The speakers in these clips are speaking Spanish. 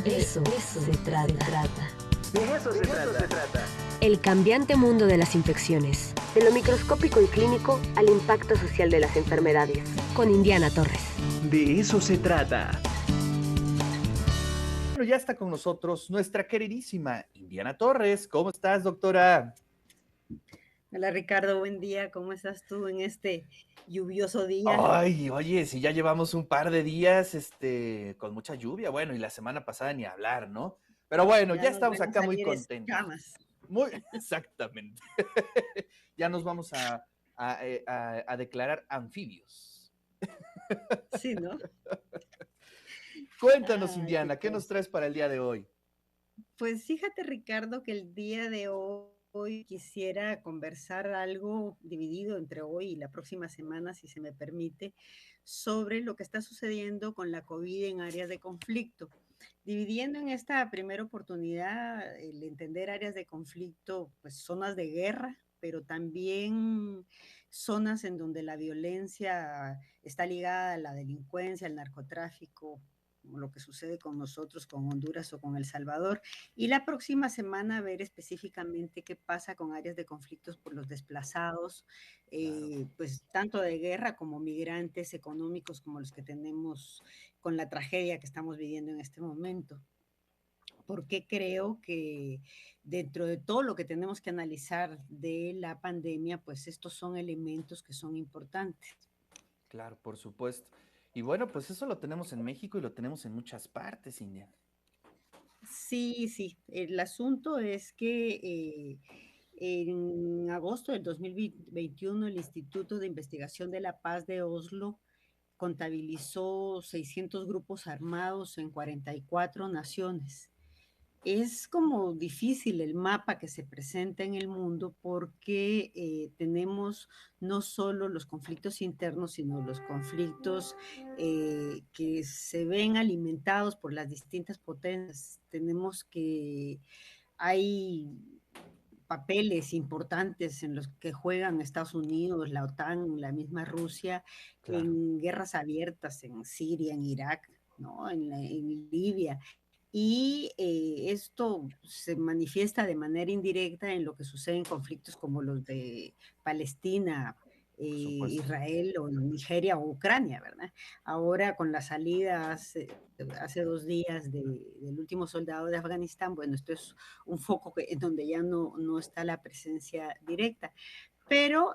Eso se trata. De eso se trata. El cambiante mundo de las infecciones. De lo microscópico y clínico al impacto social de las enfermedades. Con Indiana Torres. De eso se trata. Bueno, ya está con nosotros nuestra queridísima Indiana Torres. ¿Cómo estás, doctora? Hola Ricardo, buen día. ¿Cómo estás tú en este lluvioso día? Ay, oye, si ya llevamos un par de días, con mucha lluvia, bueno, y la semana pasada ni hablar, ¿no? Pero bueno, ya Ya nos estamos van a acá muy salir contentos. escamas. Muy exactamente. Ya nos vamos a declarar anfibios. Sí, ¿no? Cuéntanos, Ay, qué Indiana, ¿qué nos cosa. traes para el día de hoy? Pues fíjate, Ricardo, que el día de hoy quisiera conversar algo dividido entre hoy y la próxima semana, si se me permite, sobre lo que está sucediendo con la COVID en áreas de conflicto. Dividiendo en esta primera oportunidad el entender áreas de conflicto, pues zonas de guerra, pero también zonas en donde la violencia está ligada a la delincuencia, al narcotráfico, como lo que sucede con nosotros, con Honduras o con El Salvador. Y la próxima semana ver específicamente qué pasa con áreas de conflictos por los desplazados, Claro. pues tanto de guerra como migrantes económicos como los que tenemos con la tragedia que estamos viviendo en este momento. Porque creo que dentro de todo lo que tenemos que analizar de la pandemia, pues estos son elementos que son importantes. Claro, por supuesto. Y bueno, pues eso lo tenemos en México y lo tenemos en muchas partes, Indiana. Sí, sí, el asunto es que en agosto del 2021 el Instituto de Investigación de la Paz de Oslo contabilizó 600 grupos armados en 44 naciones. Es como difícil el mapa que se presenta en el mundo porque tenemos no solo los conflictos internos, sino los conflictos que se ven alimentados por las distintas potencias. Tenemos que hay papeles importantes en los que juegan Estados Unidos, la OTAN, la misma Rusia, Claro. en guerras abiertas en Siria, en Irak, ¿no? En Libia. Y esto se manifiesta de manera indirecta en lo que sucede en conflictos como los de Palestina, Por supuesto. Israel o Nigeria o Ucrania, ¿verdad? Ahora con la salida hace 2 días del último soldado de Afganistán, bueno, esto es un foco en donde ya no está la presencia directa. Pero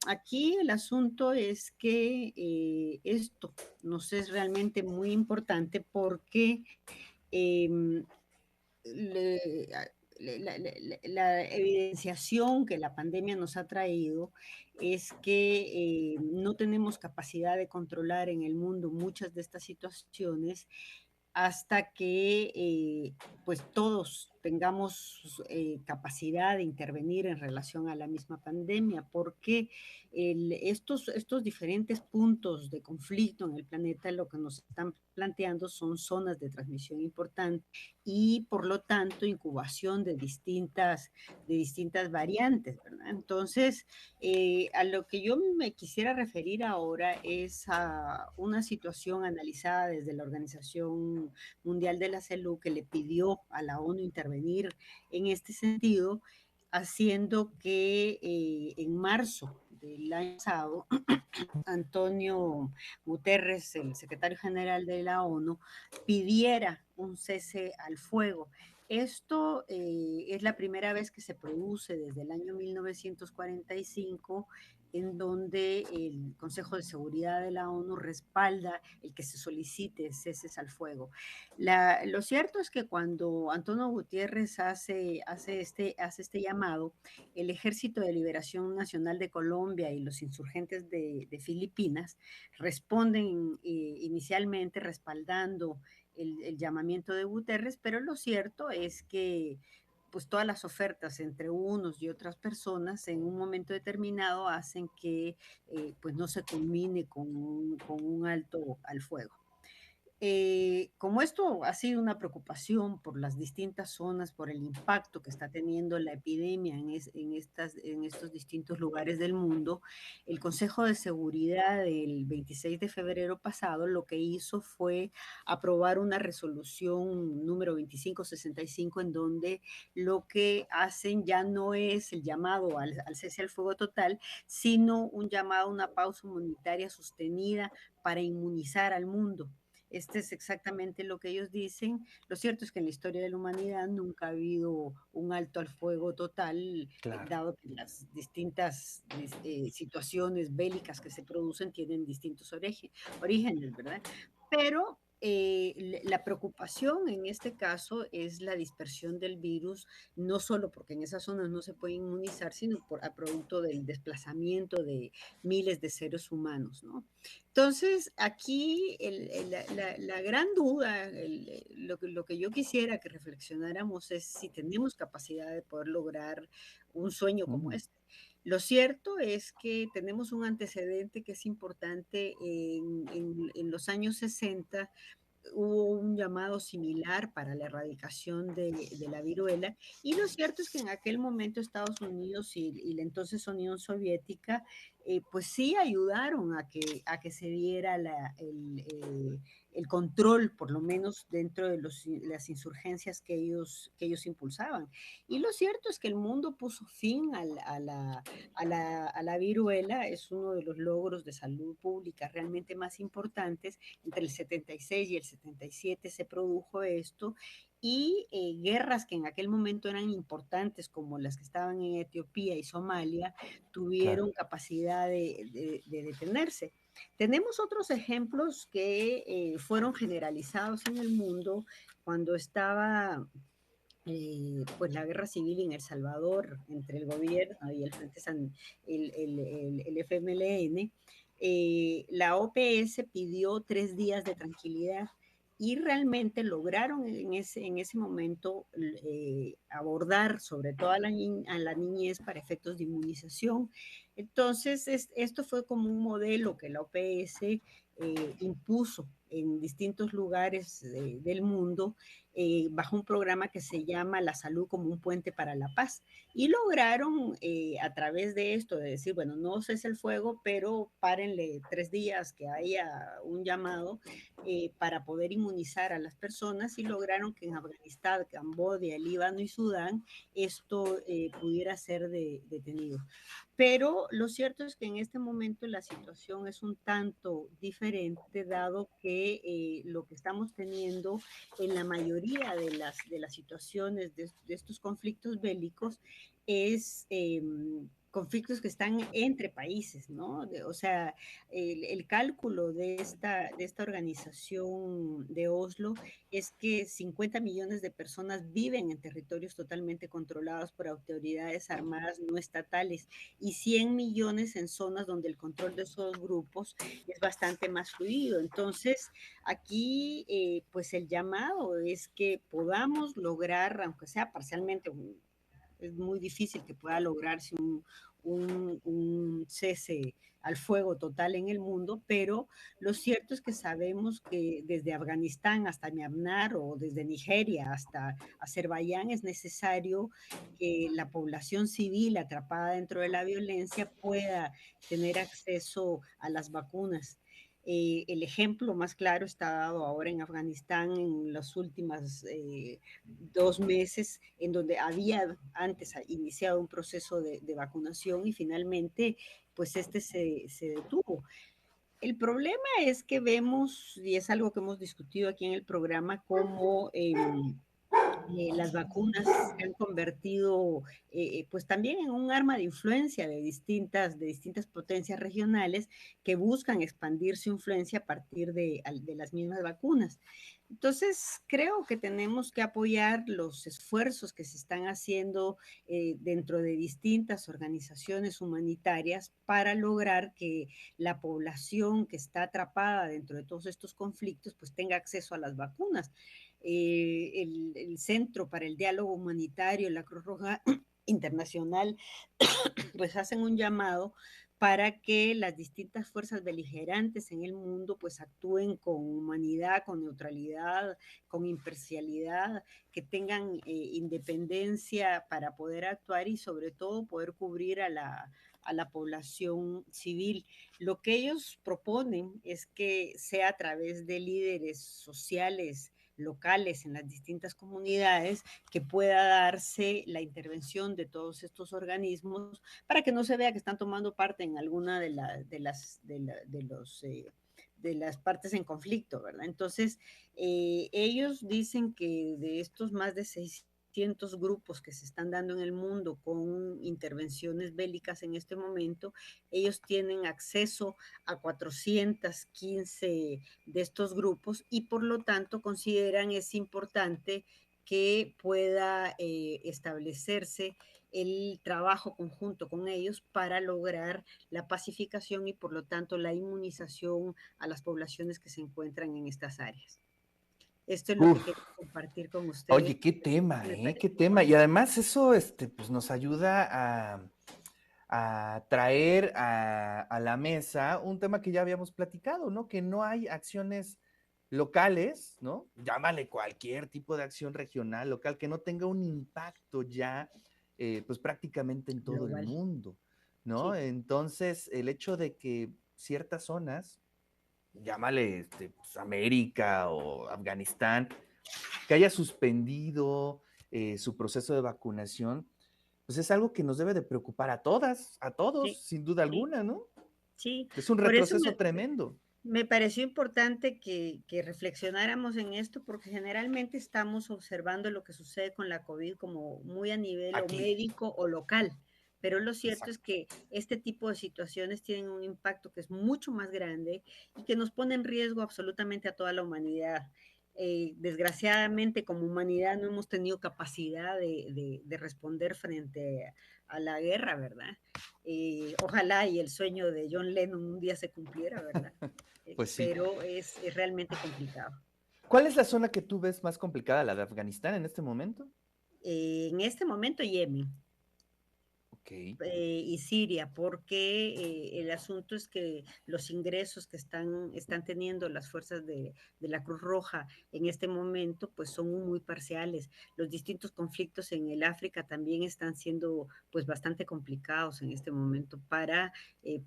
aquí el asunto es que esto nos es realmente muy importante porque eh, le- la evidenciación que la pandemia nos ha traído es que no tenemos capacidad de controlar en el mundo muchas de estas situaciones hasta que pues todos tengamos capacidad de intervenir en relación a la misma pandemia, porque estos diferentes puntos de conflicto en el planeta lo que nos están planteando son zonas de transmisión importante y por lo tanto incubación de distintas variantes, ¿verdad? Entonces, a lo que yo me quisiera referir ahora es a una situación analizada desde la Organización Mundial de la Salud que le pidió a la ONU intervenir en este sentido, haciendo que en marzo del año pasado, Antonio Guterres, el secretario general de la ONU, pidiera un cese al fuego. Esto es la primera vez que se produce desde el año 1945 en donde el Consejo de Seguridad de la ONU respalda el que se solicite ceses al fuego. Lo cierto es que cuando Antonio Gutiérrez hace este llamado, el Ejército de Liberación Nacional de Colombia y los insurgentes de Filipinas responden inicialmente respaldando el llamamiento de Guterres, pero lo cierto es que pues todas las ofertas entre unos y otras personas en un momento determinado hacen que pues no se culmine con un alto al fuego. Como esto ha sido una preocupación por las distintas zonas, por el impacto que está teniendo la epidemia en estos distintos lugares del mundo, el Consejo de Seguridad del 26 de febrero pasado lo que hizo fue aprobar una resolución número 2565 en donde lo que hacen ya no es el llamado al cese al fuego total, sino un llamado a una pausa humanitaria sostenida para inmunizar al mundo. Este es exactamente lo que ellos dicen. Lo cierto es que en la historia de la humanidad nunca ha habido un alto al fuego total, Claro. dado que las distintas situaciones bélicas que se producen tienen distintos orígenes, ¿verdad? Pero la preocupación en este caso es la dispersión del virus, no solo porque en esas zonas no se puede inmunizar, sino a producto del desplazamiento de miles de seres humanos, ¿no? Entonces, aquí la gran duda, lo que yo quisiera que reflexionáramos es si tenemos capacidad de poder lograr un sueño como Mm, este. Lo cierto es que tenemos un antecedente que es importante en los años 60. Hubo un llamado similar para la erradicación de la viruela y lo cierto es que en aquel momento Estados Unidos y la entonces Unión Soviética pues sí ayudaron a que se diera el control, por lo menos dentro de las insurgencias que ellos impulsaban. Y lo cierto es que el mundo puso fin a la viruela, es uno de los logros de salud pública realmente más importantes. Entre el 76 y el 77 se produjo esto y guerras que en aquel momento eran importantes, como las que estaban en Etiopía y Somalia, claro. tuvieron capacidad de detenerse. Tenemos otros ejemplos que fueron generalizados en el mundo cuando estaba pues la guerra civil en El Salvador entre el gobierno y el Frente el FMLN. La OPS pidió 3 días de tranquilidad y realmente lograron en ese momento abordar sobre todo a la niñez para efectos de inmunización. Entonces, esto fue como un modelo que la OPS impuso en distintos lugares del mundo bajo un programa que se llama La Salud como un puente para la paz. Y lograron a través de esto, de decir, bueno, no cese el fuego, pero párenle 3 días que haya un llamado para poder inmunizar a las personas y lograron que en Afganistán, Camboya, Líbano y Sudán esto pudiera ser detenido. Pero lo cierto es que en este momento la situación es un tanto diferente, dado que lo que estamos teniendo en la mayoría de las situaciones de estos conflictos bélicos es conflictos que están entre países, ¿no? O sea, el cálculo de esta organización de Oslo es que 50 millones de personas viven en territorios totalmente controlados por autoridades armadas no estatales y 100 millones en zonas donde el control de esos grupos es bastante más fluido. Entonces, aquí, pues el llamado es que podamos lograr, aunque sea parcialmente, es muy difícil que pueda lograrse un cese al fuego total en el mundo, pero lo cierto es que sabemos que desde Afganistán hasta Myanmar o desde Nigeria hasta Azerbaiyán es necesario que la población civil atrapada dentro de la violencia pueda tener acceso a las vacunas. El ejemplo más claro está dado ahora en Afganistán en los últimos 2 meses, en donde había antes iniciado un proceso de vacunación y finalmente, pues este se detuvo. El problema es que vemos, y es algo que hemos discutido aquí en el programa, como las vacunas se han convertido pues también en un arma de influencia de distintas potencias regionales que buscan expandir su influencia a partir de las mismas vacunas. Entonces, creo que tenemos que apoyar los esfuerzos que se están haciendo dentro de distintas organizaciones humanitarias para lograr que la población que está atrapada dentro de todos estos conflictos pues tenga acceso a las vacunas. El Centro para el Diálogo Humanitario, la Cruz Roja Internacional, pues hacen un llamado para que las distintas fuerzas beligerantes en el mundo pues actúen con humanidad, con neutralidad, con imparcialidad, que tengan independencia para poder actuar y sobre todo poder cubrir a la población civil. Lo que ellos proponen es que sea a través de líderes sociales locales en las distintas comunidades que pueda darse la intervención de todos estos organismos para que no se vea que están tomando parte en alguna de las partes en conflicto, ¿verdad? Entonces, ellos dicen que de estos más de 600 grupos que se están dando en el mundo con intervenciones bélicas en este momento, ellos tienen acceso a 415 de estos grupos y por lo tanto consideran es importante que pueda establecerse el trabajo conjunto con ellos para lograr la pacificación y por lo tanto la inmunización a las poblaciones que se encuentran en estas áreas. Esto es lo que Uf, quería compartir con ustedes. oye, qué tema, Me ¿eh? parece Qué tema. Y además eso, pues nos ayuda a traer a la mesa un tema que ya habíamos platicado, ¿no? Que no hay acciones locales, ¿no? Llámale cualquier tipo de acción regional, local, que no tenga un impacto ya, pues prácticamente en todo el global. mundo, ¿no? Sí, Entonces, el hecho de que ciertas zonas, llámale pues, América o Afganistán, que haya suspendido su proceso de vacunación, pues es algo que nos debe de preocupar a todas, a todos, sí, sin duda sí, alguna, ¿no? sí. Es un Por eso retroceso tremendo. me pareció importante que reflexionáramos en esto porque generalmente estamos observando lo que sucede con la COVID como muy a nivel o Aquí, médico o local, pero lo cierto es exacto. que este tipo de situaciones tienen un impacto que es mucho más grande y que nos pone en riesgo absolutamente a toda la humanidad. Desgraciadamente, como humanidad no hemos tenido capacidad de responder frente a la guerra, ¿verdad? Ojalá y el sueño de John Lennon un día se cumpliera, ¿verdad? Pues sí. Pero es realmente complicado. ¿Cuál es la zona que tú ves más complicada, la de Afganistán en este momento? En este momento Yemen, Ok. y Siria, porque el asunto es que los ingresos que están teniendo las fuerzas de la Cruz Roja en este momento, pues son muy parciales. Los distintos conflictos en el África también están siendo pues bastante complicados en este momento para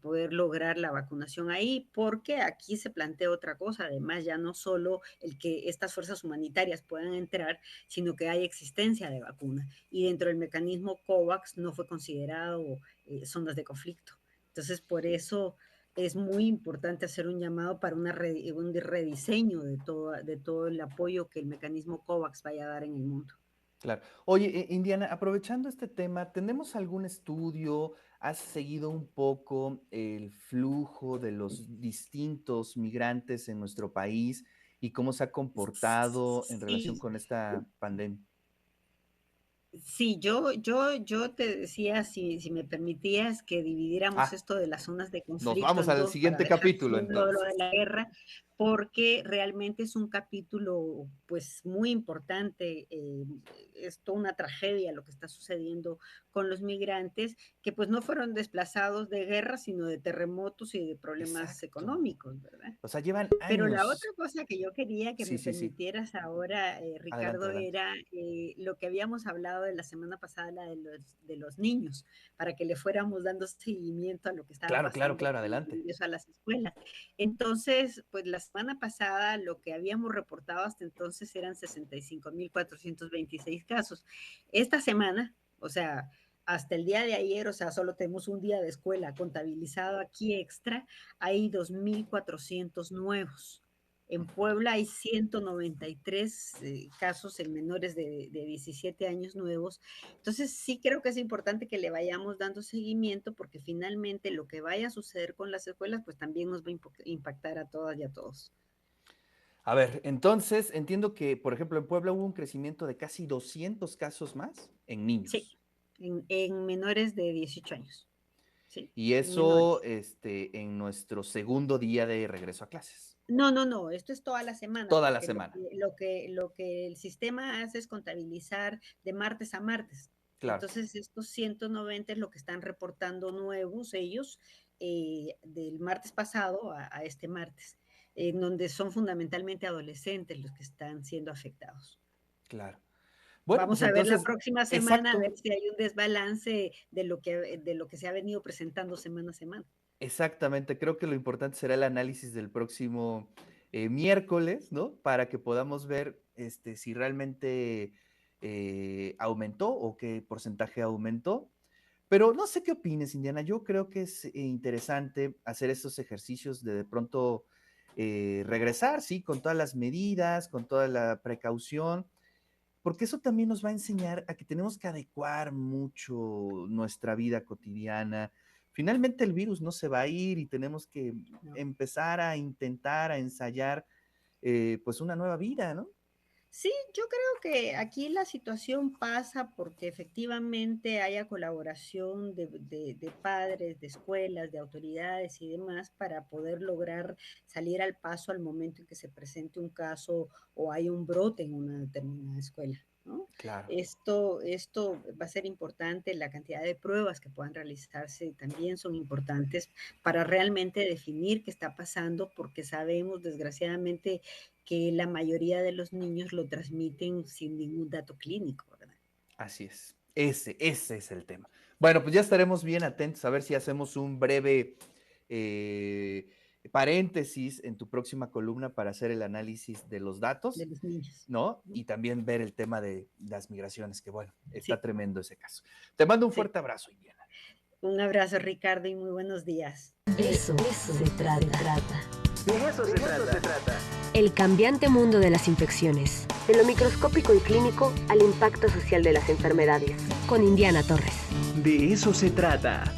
poder lograr la vacunación ahí, porque aquí se plantea otra cosa, además ya no solo el que estas fuerzas humanitarias puedan entrar, sino que hay existencia de vacuna y dentro del mecanismo COVAX no fue considerado zonas de conflicto. Entonces, por eso es muy importante hacer un llamado para un rediseño de todo el apoyo que el mecanismo COVAX vaya a dar en el mundo. Claro. Oye, Indiana, aprovechando este tema, ¿tenemos algún estudio? ¿Has seguido un poco el flujo de los distintos migrantes en nuestro país y cómo se ha comportado en relación Sí, con esta pandemia? sí, yo te decía, si me permitías, que dividiéramos Ah, esto de las zonas de nos conflicto vamos en al dos para siguiente dejar capítulo solo lo de entonces. la guerra, porque realmente es un capítulo pues muy importante, es toda una tragedia lo que está sucediendo con los migrantes, que pues no fueron desplazados de guerra, sino de terremotos y de problemas Exacto. económicos, ¿verdad? O sea, llevan Pero la otra años. cosa que yo quería que Sí, me sí, sí. permitieras ahora, Adelante, Ricardo, adelante. era lo que habíamos hablado de la semana pasada, la de los niños, para que le fuéramos dando seguimiento a lo que estaba Claro, claro, pasando claro, con el adelante. ingreso a las escuelas. Entonces, pues la semana pasada lo que habíamos reportado hasta entonces eran 65.426 casos. Esta semana, o sea, hasta el día de ayer, o sea, solo tenemos un día de escuela contabilizado aquí extra, hay 2.400 nuevos. En Ujú. Puebla hay 193 casos en menores de 17 años nuevos. Entonces, sí creo que es importante que le vayamos dando seguimiento porque finalmente lo que vaya a suceder con las escuelas, pues también nos va a impactar a todas y a todos. A ver, entonces entiendo que, por ejemplo, en Puebla hubo un crecimiento de casi 200 casos más en Sí, niños. en menores de 18 años. Sí, Y en eso, menores. en nuestro segundo día de regreso a clases. No, no, no, esto es toda la semana, Toda la porque semana. lo que el sistema hace es contabilizar de martes a martes. Claro. Entonces, estos 190 es lo que están reportando nuevos ellos, del martes pasado a este martes, en donde son fundamentalmente adolescentes los que están siendo afectados. Claro. Bueno, pues Vamos a ver la entonces, próxima semana, a ver exacto, si hay un desbalance de lo que se ha venido presentando semana a semana. exactamente. Creo que lo importante será el análisis del próximo miércoles, ¿no? Para que podamos ver si realmente aumentó o qué porcentaje aumentó. Pero no sé qué opines, Indiana. Yo creo que es interesante hacer estos ejercicios de pronto regresar, sí, con todas las medidas, con toda la precaución, porque eso también nos va a enseñar a que tenemos que adecuar mucho nuestra vida cotidiana. Finalmente el virus no se va a ir y tenemos que No. empezar a intentar, a ensayar, pues una nueva vida, ¿no? Sí, yo creo que aquí la situación pasa porque efectivamente haya colaboración de padres, de escuelas, de autoridades y demás para poder lograr salir al paso al momento en que se presente un caso o hay un brote en una determinada escuela, ¿no? Claro. Esto va a ser importante, la cantidad de pruebas que puedan realizarse también son importantes para realmente definir qué está pasando, porque sabemos desgraciadamente que la mayoría de los niños lo transmiten sin ningún dato clínico, ¿verdad? Así es. Ese es el tema. Bueno, pues ya estaremos bien atentos a ver si hacemos un breve eh, paréntesis en tu próxima columna para hacer el análisis de los De datos, los niños. ¿no? Y también ver el tema de las migraciones, que bueno, está Sí, tremendo ese caso. Te mando un sí. fuerte abrazo, Indiana. Un abrazo, Ricardo, y muy buenos días. Eso se trata. De eso se trata. El cambiante mundo de las infecciones. De lo microscópico y clínico al impacto social de las enfermedades. Con Indiana Torres. De eso se trata.